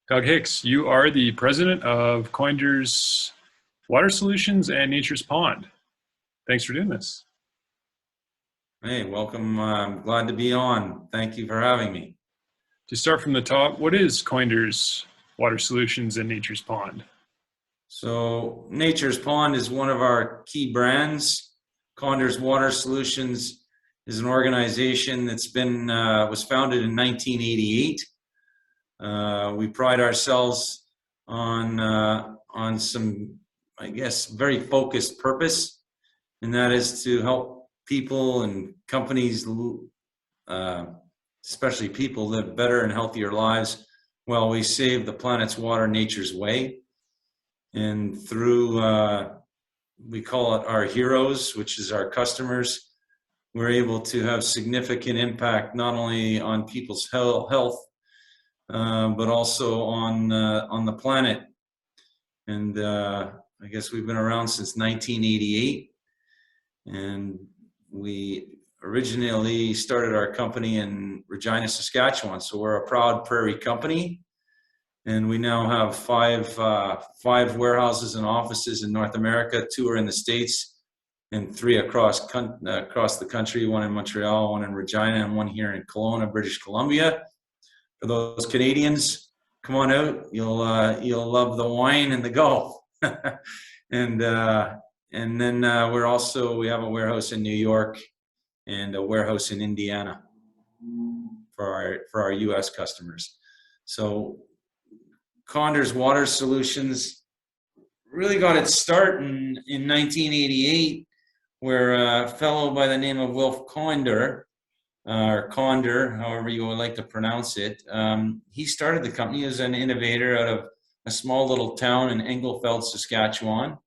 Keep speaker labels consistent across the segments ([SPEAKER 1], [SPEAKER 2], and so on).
[SPEAKER 1] Doug Hicks, you are the president of Koender's Water Solutions and Nature's Pond. Thanks for doing this.
[SPEAKER 2] Hey, welcome. I'm glad to be on. Thank you for having me.
[SPEAKER 1] To start from the top, what is Koender's Water Solutions and Nature's Pond?
[SPEAKER 2] So Nature's Pond is one of our key brands. Conder's Water Solutions is an organization that's been was founded in 1988. We pride ourselves on some, I guess, very focused purpose, and that is to help people and companies, especially people, live better and healthier lives while we save the planet's water nature's way. And through, we call it our heroes, which is our customers, we're able to have significant impact not only on people's health, but also on the planet. And I guess we've been around since 1988, and we originally started our company in Regina, Saskatchewan. So we're a proud prairie company, and we now have five warehouses and offices in North America. 2 are in the States, and 3 across the country. 1 in Montreal, 1 in Regina, and 1 here in Kelowna, British Columbia. For those Canadians, come on out. You'll love the wine and the golf. And then we have a warehouse in New York and a warehouse in Indiana for our U.S. customers. So Conder's Water Solutions really got its start in 1988, where a fellow by the name of Wilf Koender, or Condor, however you would like to pronounce it, he started the company as an innovator out of a small little town in Engelfeld, Saskatchewan,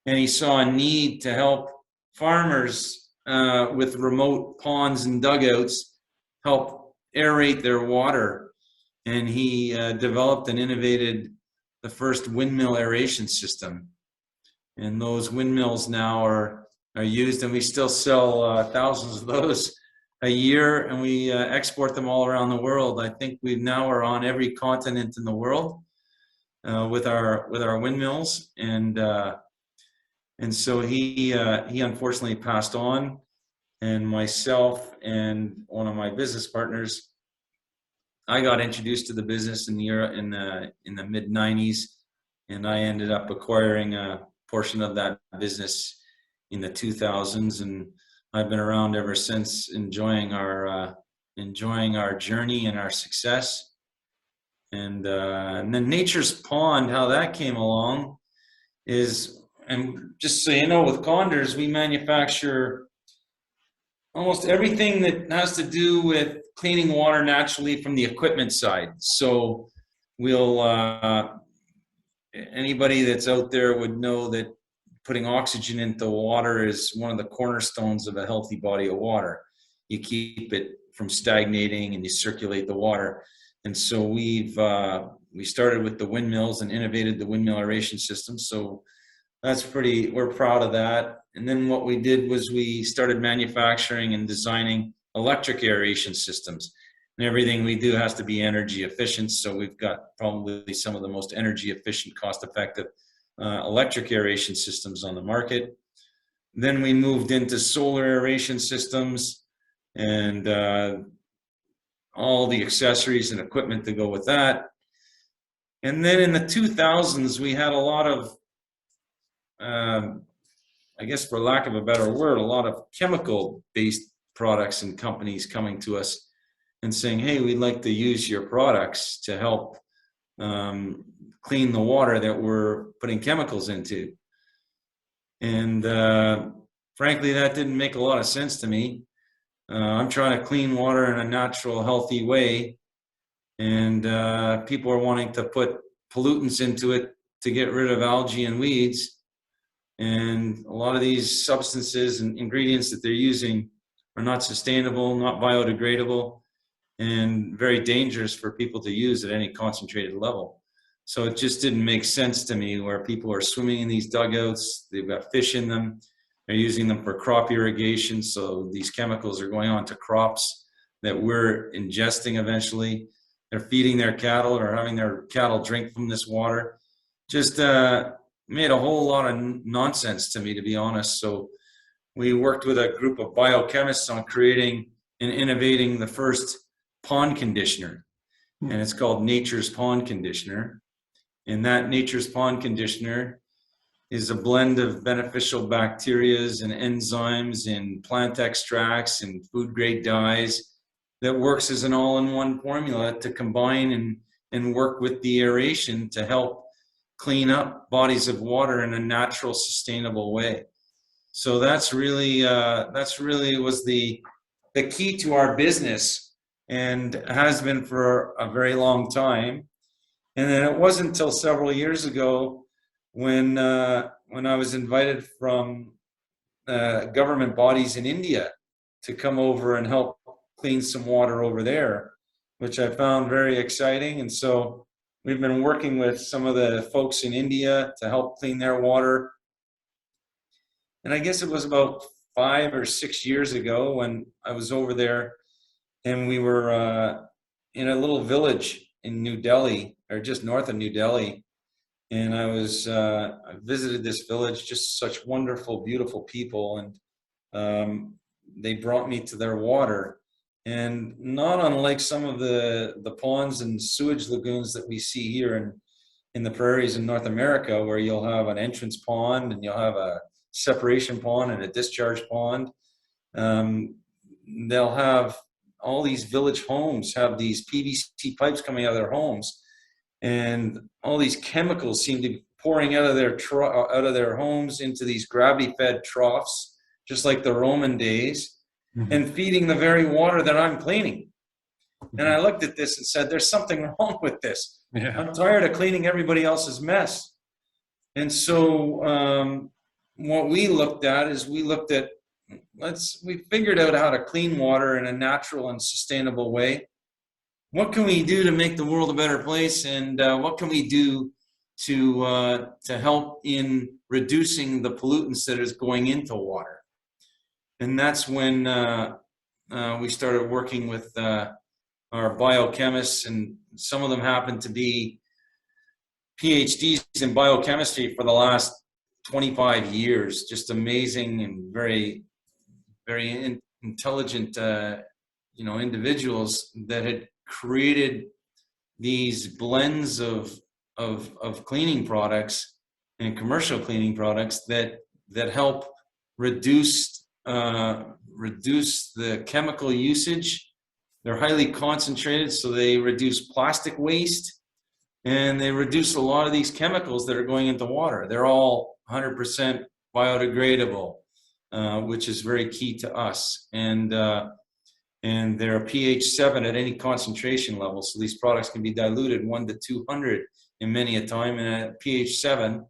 [SPEAKER 2] and he saw a need to help farmers with remote ponds and dugouts help aerate their water. And he developed and innovated the first windmill aeration system. And those windmills now are used, and we still sell thousands of those a year, and we export them all around the world. I think we now are on every continent in the world with our windmills. And so he unfortunately passed on, and myself and one of my business partners, I got introduced to the business in the mid '90s, and I ended up acquiring a portion of that business in the 2000s, and I've been around ever since, enjoying our journey and our success. And then Nature's Pond, how that came along is, and just so you know, with Condors, we manufacture almost everything that has to do with cleaning water naturally from the equipment side. So anybody that's out there would know that putting oxygen into water is one of the cornerstones of a healthy body of water. You keep it from stagnating and you circulate the water. And so we started with the windmills and innovated the windmill aeration system. So we're proud of that. And then what we did was we started manufacturing and designing electric aeration systems. And everything we do has to be energy efficient. So we've got probably some of the most energy efficient, cost effective electric aeration systems on the market. Then we moved into solar aeration systems and all the accessories and equipment to go with that. And then in the 2000s, we had a lot of, I guess for lack of a better word, a lot of chemical-based products and companies coming to us and saying, hey, we'd like to use your products to help clean the water that we're putting chemicals into. And frankly, that didn't make a lot of sense to me. I'm trying to clean water in a natural, healthy way, and people are wanting to put pollutants into it to get rid of algae and weeds. And a lot of these substances and ingredients that they're using are not sustainable, not biodegradable, and very dangerous for people to use at any concentrated level. So it just didn't make sense to me, where people are swimming in these dugouts, they've got fish in them, they're using them for crop irrigation, so these chemicals are going on to crops that we're ingesting eventually. they're feeding their cattle or having their cattle drink from this water. Just made a whole lot of nonsense to me, to be honest. So we worked with a group of biochemists on creating and innovating the first pond conditioner. And it's called Nature's Pond Conditioner. And that Nature's Pond Conditioner is a blend of beneficial bacterias and enzymes and plant extracts and food grade dyes that works as an all-in-one formula to combine and work with the aeration to help clean up bodies of water in a natural, sustainable way. So that's really was the key to our business, and has been for a very long time. And then it wasn't until several years ago when I was invited from government bodies in India to come over and help clean some water over there, which I found very exciting. And so we've been working with some of the folks in India to help clean their water. And I guess it was about 5 or 6 years ago when I was over there, and we were in a little village in New Delhi, or just north of New Delhi. And I visited this village, just such wonderful, beautiful people. And they brought me to their water. And not unlike some of the ponds and sewage lagoons that we see here in the prairies in North America, where you'll have an entrance pond and you'll have a separation pond and a discharge pond. They'll have all these village homes have these PVC pipes coming out of their homes, and all these chemicals seem to be pouring out of their homes into these gravity-fed troughs, just like the Roman days, and feeding the very water that I'm cleaning. And I looked at this and said, there's something wrong with this. Yeah. I'm tired of cleaning everybody else's mess. And so what we looked at is we figured out how to clean water in a natural and sustainable way. What can we do to make the world a better place, and what can we do to help in reducing the pollutants that is going into water? And that's when we started working with our biochemists, and some of them happened to be PhDs in biochemistry for the last 25 years. Just amazing and very, very intelligent, individuals that had created these blends of cleaning products and commercial cleaning products that help reduce the chemical usage. They're highly concentrated, so they reduce plastic waste, and they reduce a lot of these chemicals that are going into water. They're all 100% biodegradable, which is very key to us. And they're pH 7 at any concentration level, so these products can be diluted 1 to 200 in many a time. And at pH 7,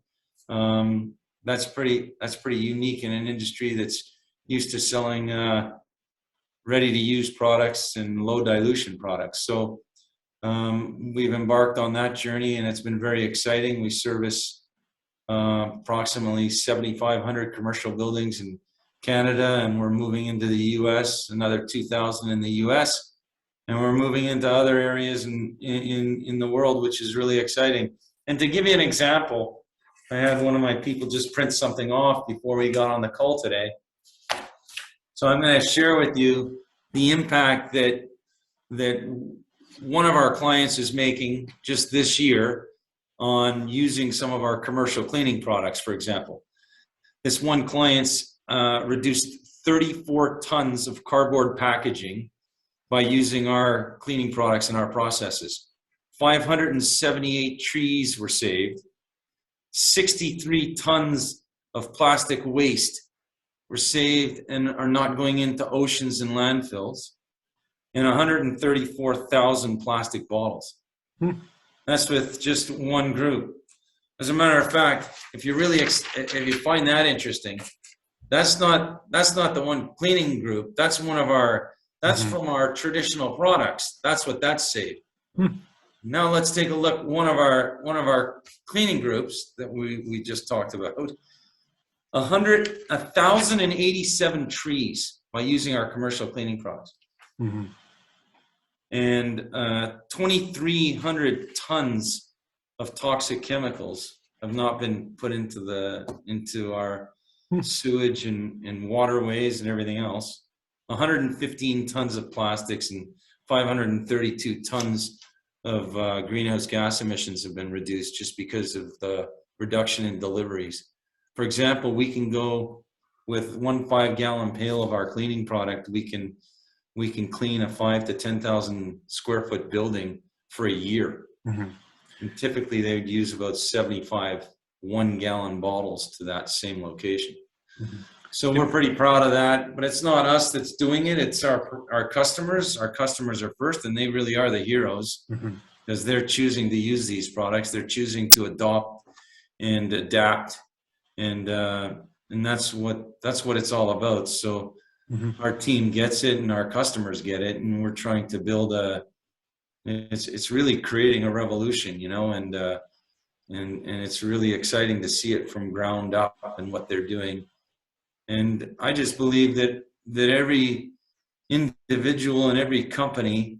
[SPEAKER 2] that's pretty unique in an industry that's used to selling ready-to-use products and low dilution products. So we've embarked on that journey, and it's been very exciting. We service approximately 7,500 commercial buildings in Canada, and we're moving into the US, another 2,000 in the US, and we're moving into other areas in the world, which is really exciting. And to give you an example, I had one of my people just print something off before we got on the call today. So I'm going to share with you the impact that one of our clients is making just this year on using some of our commercial cleaning products, for example. This one client's reduced 34 tons of cardboard packaging by using our cleaning products and our processes. 578 trees were saved. 63 tons of plastic waste were saved and are not going into oceans and landfills. And 134,000 plastic bottles. That's with just one group. As a matter of fact, if you find that interesting, that's not the one cleaning group. That's one of our. That's from our traditional products. That's what that's saved. Now let's take a look. One of our cleaning groups that we just talked about. 1,087 trees by using our commercial cleaning products. and 2,300 tons of toxic chemicals have not been put into our sewage and waterways and everything else. 115 tons of plastics and 532 tons of greenhouse gas emissions have been reduced just because of the reduction in deliveries. For example, we can go with 1 5-gallon pail of our cleaning product. We can clean a 5,000 to 10,000 square foot building for a year. Mm-hmm. And typically they would use about 75 1-gallon bottles to that same location. Mm-hmm. So we're pretty proud of that, but it's not us that's doing it. It's our customers. Our customers are first, and they really are the heroes, because they're choosing to use these products. They're choosing to adopt and adapt, and that's what it's all about. So our team gets it, and our customers get it, and we're trying to build it's really creating a revolution, you know, and it's really exciting to see it from ground up and what they're doing. And I just believe that every individual and every company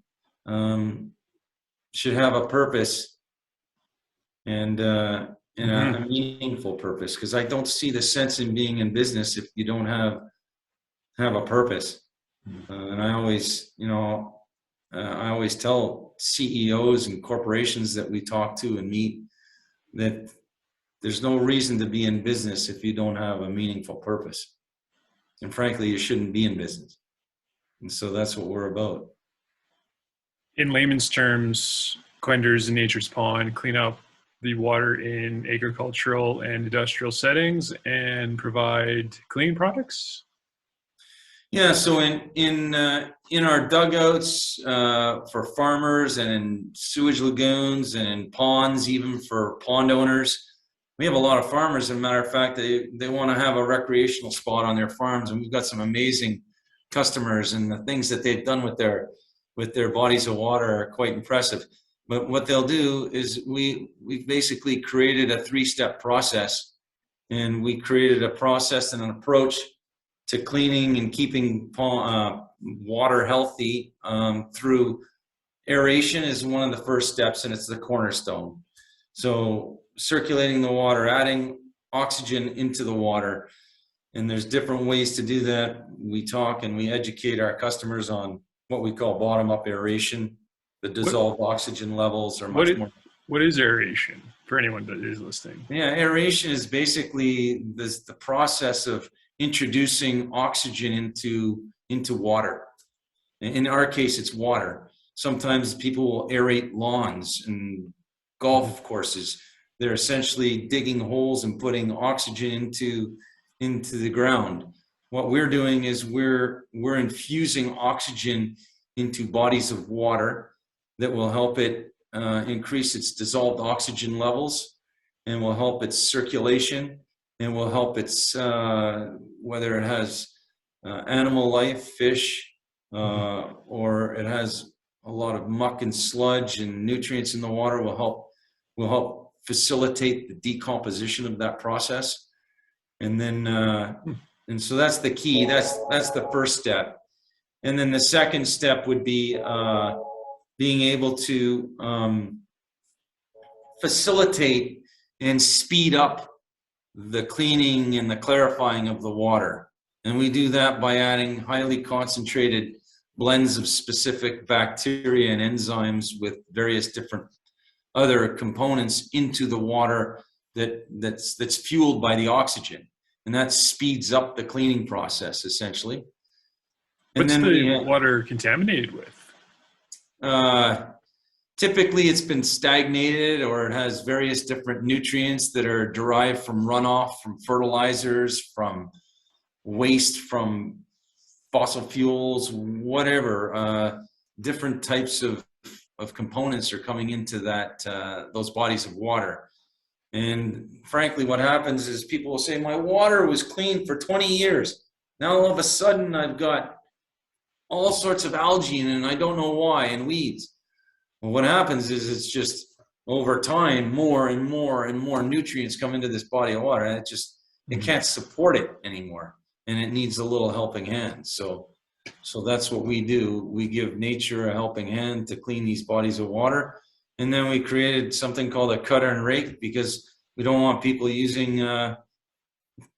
[SPEAKER 2] should have a purpose and a meaningful purpose, because I don't see the sense in being in business if you don't have a purpose. And I always tell CEOs and corporations that we talk to and meet that there's no reason to be in business if you don't have a meaningful purpose. And frankly, you shouldn't be in business. And so that's what we're about.
[SPEAKER 1] In layman's terms, Koenders and Nature's Pond clean up the water in agricultural and industrial settings and provide cleaning products?
[SPEAKER 2] Yeah, so in our dugouts for farmers, and in sewage lagoons, and in ponds, even for pond owners, we have a lot of farmers. As a matter of fact, they want to have a recreational spot on their farms, and we've got some amazing customers, and the things that they've done with their bodies of water are quite impressive. But what they'll do is we've basically created a 3-step process, and we created a process and an approach to cleaning and keeping water healthy through aeration is one of the first steps, and it's the cornerstone. So circulating the water, adding oxygen into the water, and there's different ways to do that. We talk and we educate our customers on what we call bottom-up aeration. The dissolved oxygen levels are much more.
[SPEAKER 1] What is aeration for anyone that is listening?
[SPEAKER 2] Yeah, aeration is basically the process of introducing oxygen into water. In our case, it's water. Sometimes people will aerate lawns and golf courses. They're essentially digging holes and putting oxygen into the ground. What we're doing is we're infusing oxygen into bodies of water that will help it increase its dissolved oxygen levels, and will help its circulation, and will help its whether it has animal life, fish, or it has a lot of muck and sludge and nutrients in the water, will help facilitate the decomposition of that process. And then and so that's the key. That's the first step. And then the second step would be being able to facilitate and speed up the cleaning and the clarifying of the water. And we do that by adding highly concentrated blends of specific bacteria and enzymes with various different other components into the water that's fueled by the oxygen. And that speeds up the cleaning process, essentially.
[SPEAKER 1] What's the water contaminated with?
[SPEAKER 2] Typically, it's been stagnated, or it has various different nutrients that are derived from runoff, from fertilizers, from waste, from fossil fuels, whatever. Different types of components are coming into those bodies of water. And frankly, what happens is people will say, my water was clean for 20 years. Now all of a sudden I've got all sorts of algae in it, and I don't know why, and weeds. Well, what happens is it's just over time, more and more and more nutrients come into this body of water, and it can't support it anymore, and it needs a little helping hand. So So that's what we do. We give nature a helping hand to clean these bodies of water. And then we created something called a cutter and rake, because we don't want people using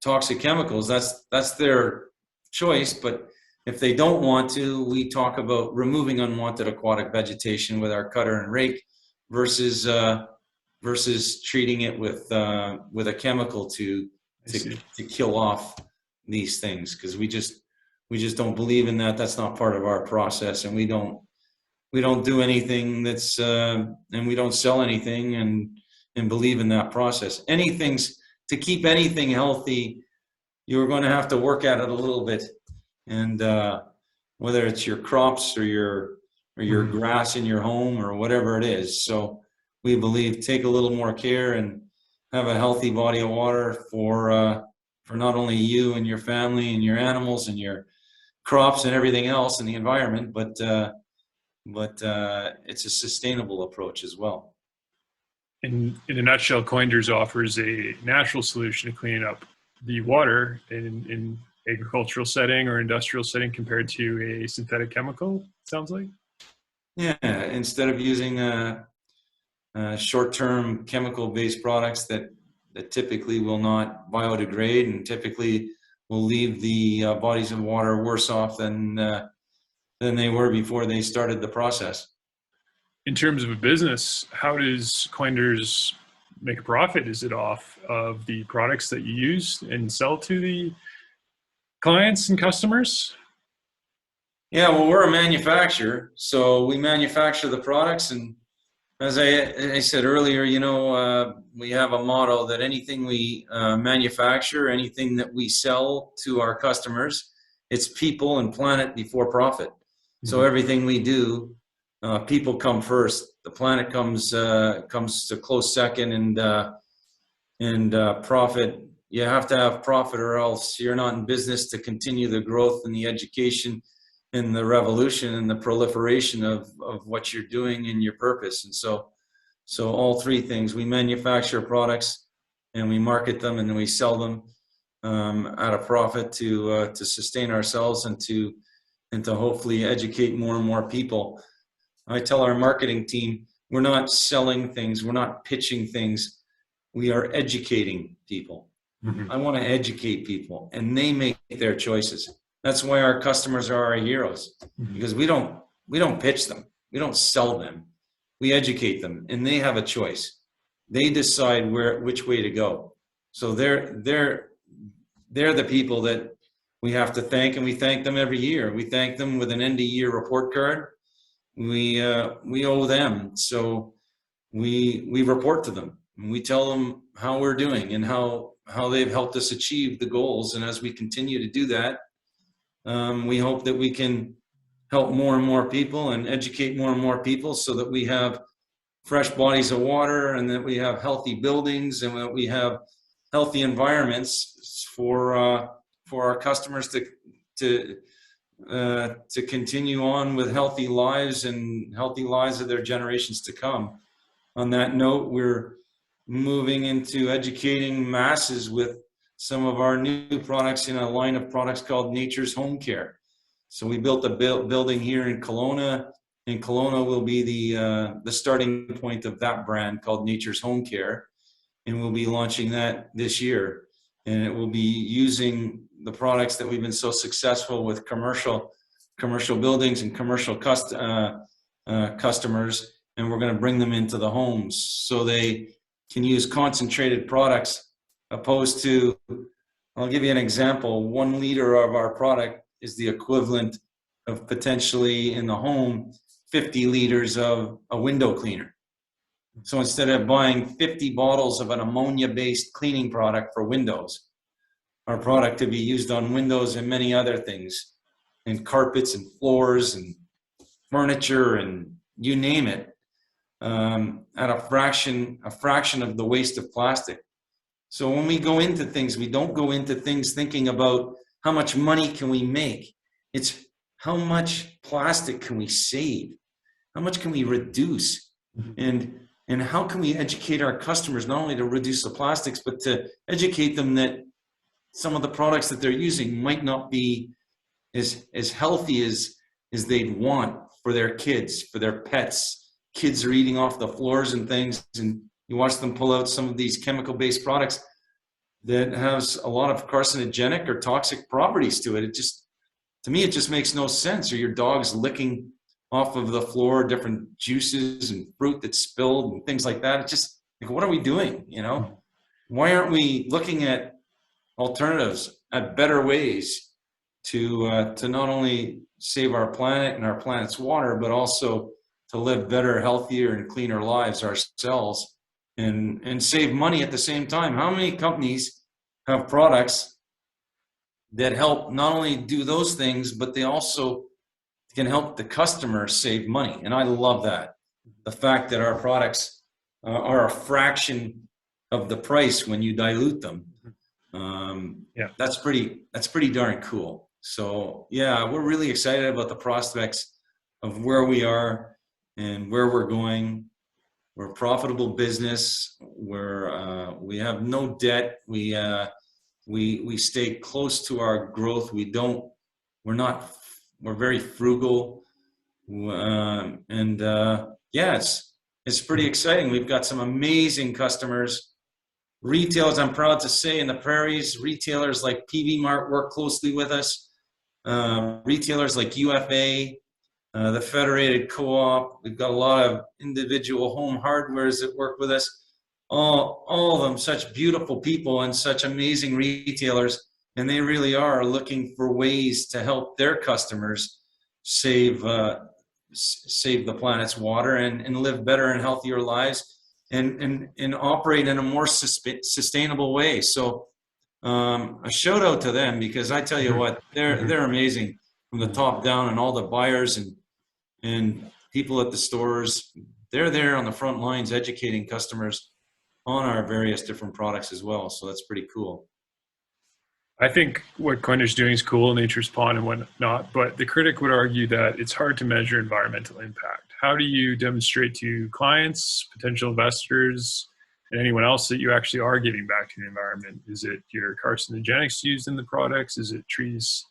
[SPEAKER 2] toxic chemicals. That's their choice. But if they don't want to, we talk about removing unwanted aquatic vegetation with our cutter and rake versus treating it with a chemical to kill off these things, because we just don't believe in that. That's not part of our process, and we don't do anything that's and we don't sell anything and believe in that process. Anything's to keep anything healthy, you're going to have to work at it a little bit, and whether it's your crops or your grass in your home or whatever it is. So we believe take a little more care and have a healthy body of water for not only you and your family and your animals and your crops and everything else in the environment, but it's a sustainable approach as well.
[SPEAKER 1] In a nutshell, Koenders offers a natural solution to cleaning up the water in agricultural setting or industrial setting compared to a synthetic chemical, it sounds like.
[SPEAKER 2] Yeah, instead of using short-term chemical-based products that typically will not biodegrade and typically will leave the bodies of water worse off than they were before they started the process.
[SPEAKER 1] In terms of a business, how does Koenders make a profit? Is it off of the products that you use and sell to the clients and customers?
[SPEAKER 2] Yeah, well, we're a manufacturer, so we manufacture the products, and as I said earlier, we have a motto that anything we manufacture, anything that we sell to our customers, it's people and planet before profit. So everything we do, people come first. The planet comes to close second, and profit. You have to have profit, or else you're not in business to continue the growth and the education and the revolution and the proliferation of what you're doing and your purpose. And so all three things: we manufacture products, and we market them, and then we sell them at a profit to sustain ourselves and to hopefully educate more and more people. I tell our marketing team, we're not selling things, we're not pitching things, we are educating people. I want to educate people, and they make their choices. That's why our customers are our heroes, because we don't pitch them, we don't sell them, we educate them, and they have a choice. They decide which way to go. So they're the people that we have to thank, and we thank them every year. We thank them with an end-of-year report card. We owe them, so we report to them, and we tell them how we're doing and how they've helped us achieve the goals. And as we continue to do that, we hope that we can help more and more people and educate more and more people, so that we have fresh bodies of water, and that we have healthy buildings, and that we have healthy environments for our customers to continue on with healthy lives and healthy lives of their generations to come. On that note, we're moving into educating masses with some of our new products in a line of products called Nature's Home Care. So we built a building here in Kelowna, and Kelowna will be the starting point of that brand called Nature's Home Care, and we'll be launching that this year. And it will be using the products that we've been so successful with commercial buildings and commercial customers, and we're going to bring them into the homes so they can use concentrated products, opposed to, I'll give you an example. 1 liter of our product is the equivalent of potentially in the home 50 liters of a window cleaner. So instead of buying 50 bottles of an ammonia-based cleaning product for windows, our product to be used on windows and many other things, and carpets and floors and furniture and you name it, at a fraction of the waste of plastic. So when we go into things, we don't go into things thinking about how much money can we make. It's how much plastic can we save? How much can we reduce? And how can we educate our customers not only to reduce the plastics, but to educate them that some of the products that they're using might not be as healthy as they'd want for their kids, for their pets. Kids are eating off the floors and things, and you watch them pull out some of these chemical-based products that has a lot of carcinogenic or toxic properties to it. It just, to me, it just makes no sense. Or your dog's licking off of the floor different juices and fruit that's spilled and things like that. It's just like, what are we doing? You know, why aren't we looking at alternatives, at better ways to not only save our planet and our planet's water, but also to live better, healthier, and cleaner lives ourselves, and save money at the same time? How many companies have products that help not only do those things, but they also can help the customer save money? And I love that. The fact that our products are a fraction of the price when you dilute them. That's pretty darn cool. So yeah, we're really excited about the prospects of where we are and where we're going. We're a profitable business. We have no debt. We stay close to our growth. We're very frugal. It's pretty exciting. We've got some amazing customers. Retailers, I'm proud to say, in the prairies, retailers like PV Mart work closely with us. Retailers like UFA, the Federated Co-op. We've got a lot of individual home hardwares that work with us. All of them such beautiful people and such amazing retailers, and they really are looking for ways to help their customers save the planet's water and live better and healthier lives, and operate in a more sustainable way. So a shout out to them, because I tell you what, they're amazing from the top down, and all the buyers and people at the stores. They're there on the front lines educating customers on our various different products as well. So that's pretty cool.
[SPEAKER 1] I think what Koender's doing is cool, Nature's Pond and whatnot, but the critic would argue that it's hard to measure environmental impact. How do you demonstrate to clients, potential investors, and anyone else that you actually are giving back to the environment? Is it your carcinogenics used in the products? Is it trees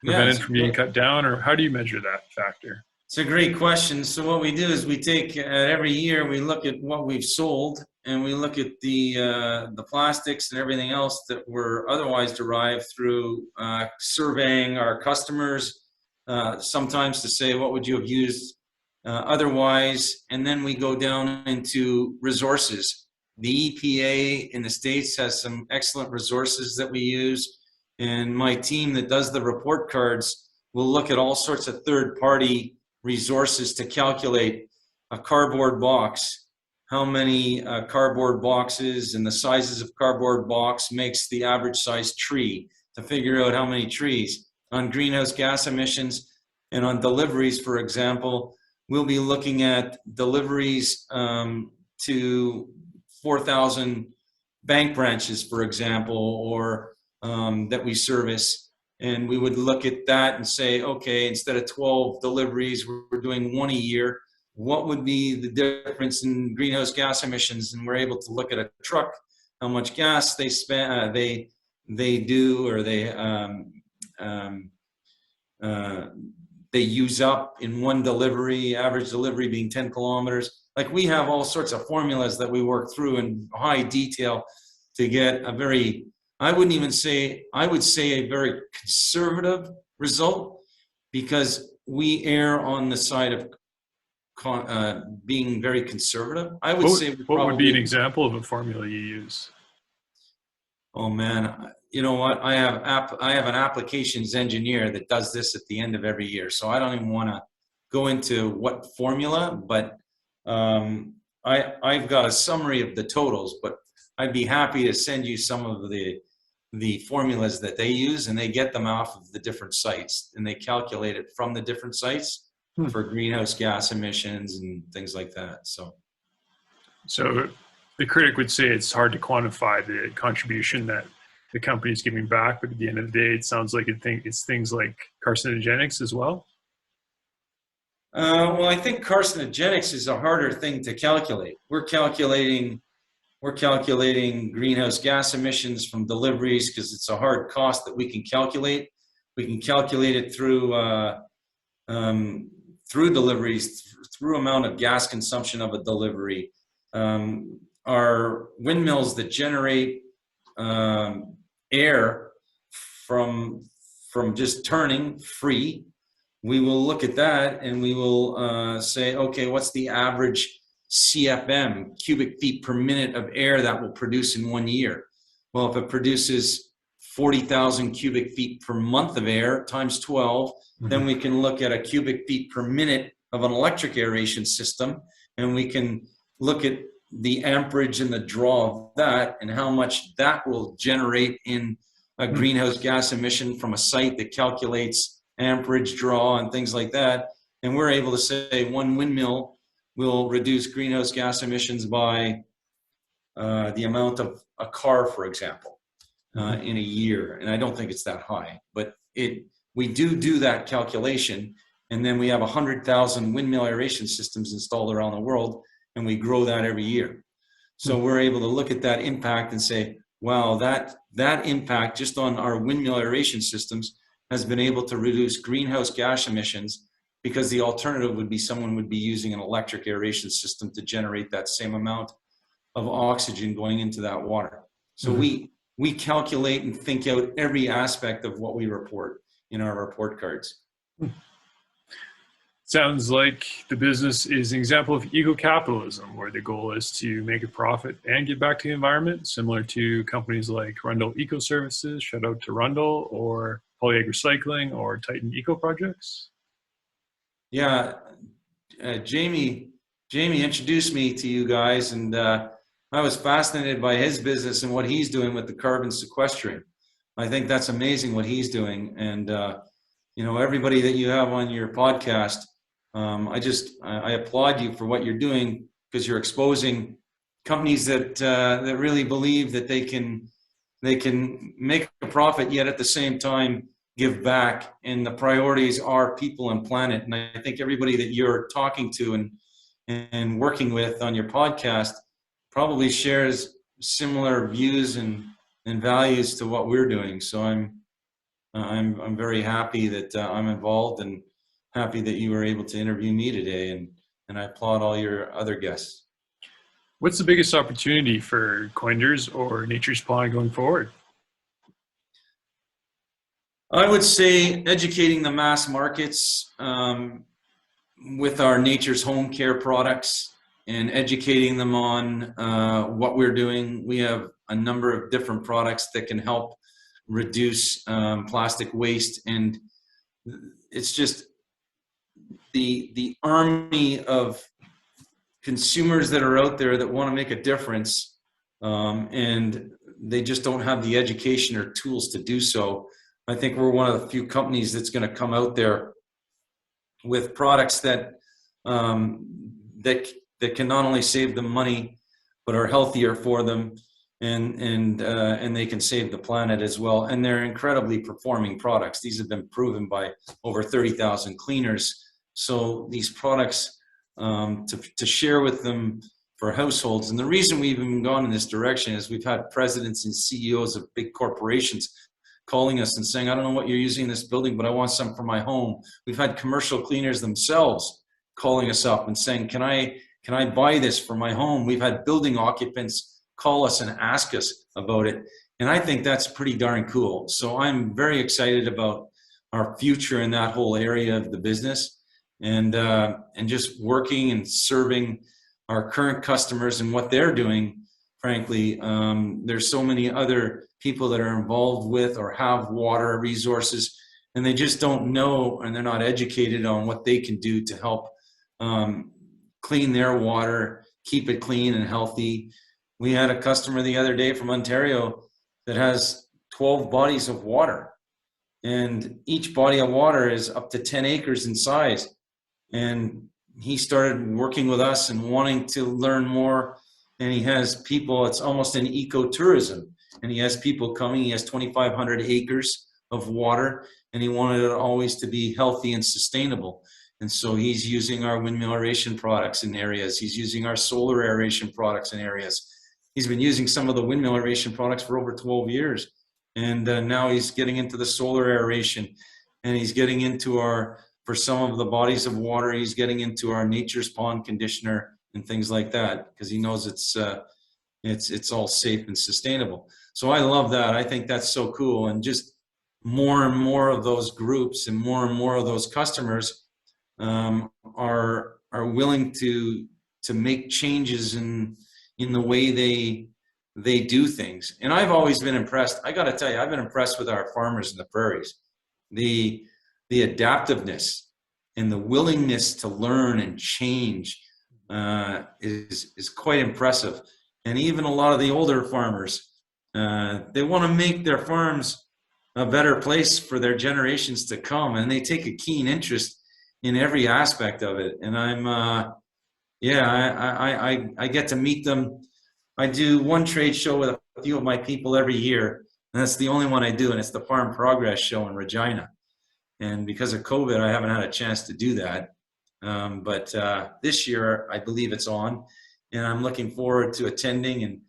[SPEAKER 1] prevented from being cut down? Or how do you measure that factor?
[SPEAKER 2] It's a great question. So what we do is we take every year, we look at what we've sold, and we look at the plastics and everything else that were otherwise derived through surveying our customers, sometimes to say, what would you have used otherwise? And then we go down into resources. The EPA in the States has some excellent resources that we use, and my team that does the report cards will look at all sorts of third-party resources to calculate a cardboard box. How many cardboard boxes and the sizes of cardboard box makes the average size tree, to figure out how many trees. On greenhouse gas emissions and on deliveries, for example, we'll be looking at deliveries to 4,000 bank branches, for example, or that we service. And we would look at that and say, okay, instead of 12 deliveries, we're doing 1 a year. What would be the difference in greenhouse gas emissions? And we're able to look at a truck, how much gas they spend, they use up in one delivery, average delivery being 10 kilometers. Like, we have all sorts of formulas that we work through in high detail to get a very, I would say a very conservative result, because we err on the side of being very conservative. I would say
[SPEAKER 1] what would be an example of a formula you use?
[SPEAKER 2] Oh man, you know what? I have an applications engineer that does this at the end of every year, so I don't even want to go into what formula, but I've got a summary of the totals, but I'd be happy to send you some of the formulas that they use, and they get them off of the different sites, and they calculate it from the different sites for greenhouse gas emissions and things like that. So
[SPEAKER 1] the critic would say it's hard to quantify the contribution that the company is giving back, but at the end of the day, it sounds like it's things like carcinogenics as well.
[SPEAKER 2] Well, I think carcinogenics is a harder thing to calculate. We're calculating greenhouse gas emissions from deliveries because it's a hard cost that we can calculate. We can calculate it through deliveries, through amount of gas consumption of a delivery. Our windmills that generate air from just turning free, we will look at that and we will say, okay, what's the average CFM, cubic feet per minute of air that will produce in 1 year? Well, if it produces 40,000 cubic feet per month of air times 12, then we can look at a cubic feet per minute of an electric aeration system, and we can look at the amperage and the draw of that and how much that will generate in a greenhouse gas emission from a site that calculates amperage, draw, and things like that. And we're able to say one windmill will reduce greenhouse gas emissions by the amount of a car, for example, in a year. And I don't think it's that high, but we do that calculation. And then we have 100,000 windmill aeration systems installed around the world, and we grow that every year. So we're able to look at that impact and say, wow, that impact just on our windmill aeration systems has been able to reduce greenhouse gas emissions, because the alternative would be someone would be using an electric aeration system to generate that same amount of oxygen going into that water. So we calculate and think out every aspect of what we report in our report cards.
[SPEAKER 1] Sounds like the business is an example of eco-capitalism, where the goal is to make a profit and give back to the environment, similar to companies like Rundle Eco-Services, shout out to Rundle, or Polyag Recycling, or Titan Eco Projects.
[SPEAKER 2] Yeah, Jamie introduced me to you guys, and I was fascinated by his business and what he's doing with the carbon sequestering. I think that's amazing what he's doing, and everybody that you have on your podcast, I applaud you for what you're doing, because you're exposing companies that really believe that they can make a profit, yet at the same time give back. And the priorities are people and planet. And I think everybody that you're talking to and working with on your podcast probably shares similar views and values to what we're doing. So I'm very happy that I'm involved, and happy that you were able to interview me today, and I applaud all your other guests.
[SPEAKER 1] What's the biggest opportunity for Koenders or Nature's Pond going forward?
[SPEAKER 2] I would say educating the mass markets with our Nature's Home Care products, and educating them on what we're doing. We have a number of different products that can help reduce plastic waste, and it's just the army of consumers that are out there that want to make a difference, and they just don't have the education or tools to do so. I think we're one of the few companies that's going to come out there with products that that can not only save them money, but are healthier for them, and they can save the planet as well. And they're incredibly performing products. These have been proven by over 30,000 cleaners. So these products, to share with them for households. And the reason we've even gone in this direction is we've had presidents and CEOs of big corporations calling us and saying, I don't know what you're using in this building, but I want some for my home. We've had commercial cleaners themselves calling us up and saying, can I buy this for my home? We've had building occupants call us and ask us about it. And I think that's pretty darn cool. So I'm very excited about our future in that whole area of the business, and just working and serving our current customers and what they're doing. Frankly, there's so many other people that are involved with or have water resources, and they just don't know, and they're not educated on what they can do to help clean their water, keep it clean and healthy. We had a customer the other day from Ontario that has 12 bodies of water, and each body of water is up to 10 acres in size. And he started working with us and wanting to learn more. And he has people, it's almost an ecotourism. And he has people coming, he has 2,500 acres of water, and he wanted it always to be healthy and sustainable. And so he's using our windmill aeration products in areas. He's using our solar aeration products in areas. He's been using some of the windmill aeration products for over 12 years. And now he's getting into the solar aeration, and he's getting into for some of the bodies of water, he's getting into our nature's pond conditioner and things like that, because he knows it's all safe and sustainable. So I love that. I think that's so cool. And just more and more of those groups and more of those customers are willing to make changes in the way they do things. And I've always been impressed. I got to tell you, I've been impressed with our farmers in the prairies. The adaptiveness and the willingness to learn and change is quite impressive. And even a lot of the older farmers, they want to make their farms a better place for their generations to come, and they take a keen interest in every aspect of it. And I get to meet them. I do one trade show with a few of my people every year, and that's the only one I do, and it's the Farm Progress Show in Regina. And because of COVID, I haven't had a chance to do that. But this year, I believe it's on, and I'm looking forward to attending.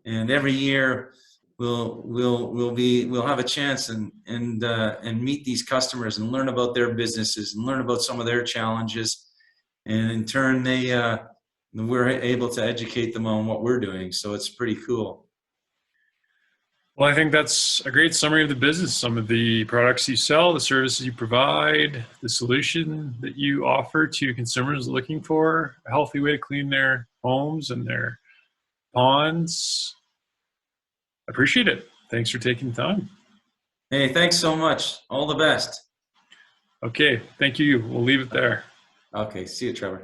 [SPEAKER 2] And every year, we'll have a chance and meet these customers and learn about their businesses and learn about some of their challenges, and in turn, we're able to educate them on what we're doing. So it's pretty cool.
[SPEAKER 1] Well, I think that's a great summary of the business, some of the products you sell, the services you provide, the solution that you offer to consumers looking for a healthy way to clean their homes and their ponds. I appreciate it. Thanks for taking the time.
[SPEAKER 2] Hey, thanks so much. All the best.
[SPEAKER 1] Okay, thank you. We'll leave it there.
[SPEAKER 2] Okay, see you, Trevor.